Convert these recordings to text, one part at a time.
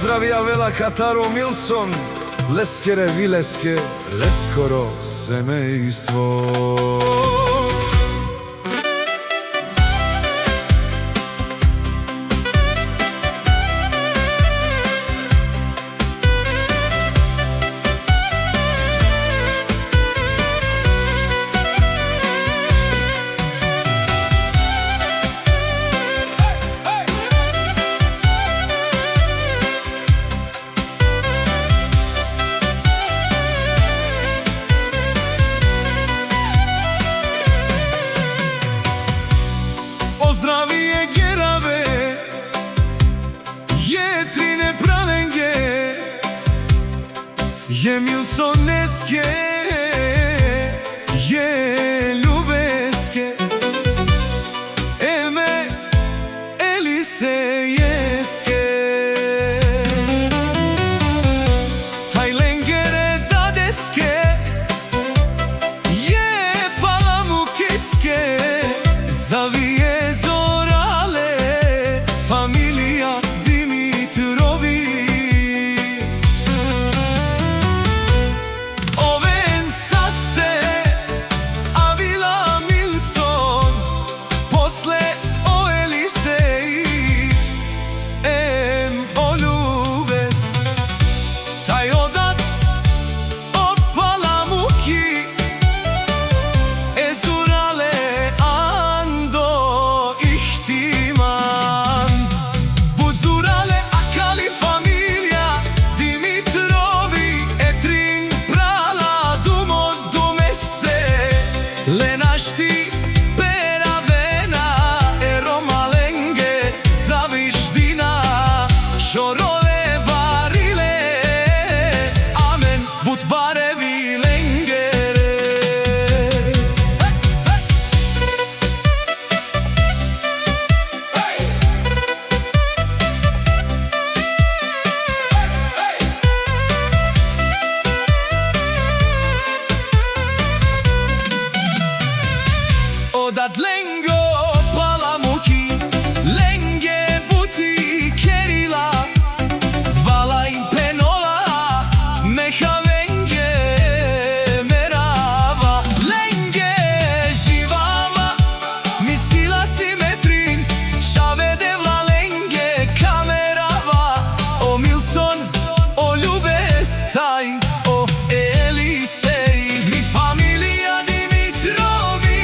поздравија вела Катаро Милсон, Лескере Вилеске, Лескоро семејство. Оздравие гераве, јетрине праленге, је Милсонеске, је Љубеске, еме Елисејеске. Тајленгере Дадеске, је Паламукеске, Завие familia Dimitrovi. Oven saste Avila Milson, posle o Eliseji em o Ljubes. Taj odat od Palamuki ezurale ando ihtiman. Lenashti peravena e romalenge zaviždina šorole barile amen but barevi lengere. Odat lengo Palamuki, lenge buti kerila, vala in penola, mehavenge merava, lenge živama, misila simetrin, šave devla lenge kamerava, o Milson, o Ljubes taj, o Elisej, mi familia Dimitrovi.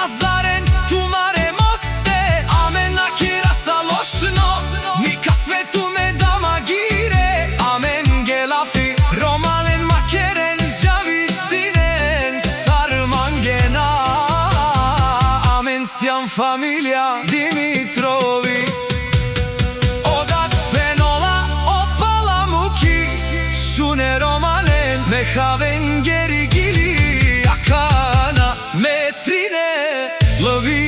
Azaren tumare moste, amen nakira salošno, nika svetu me da magire, amen gelafi, romalen makeren, žavistinen, sarmangena, amen sjam familia Dimitrovi. Odat penola o Palamuki, šune romalen, mehaven geri gili, akana metrine, lovi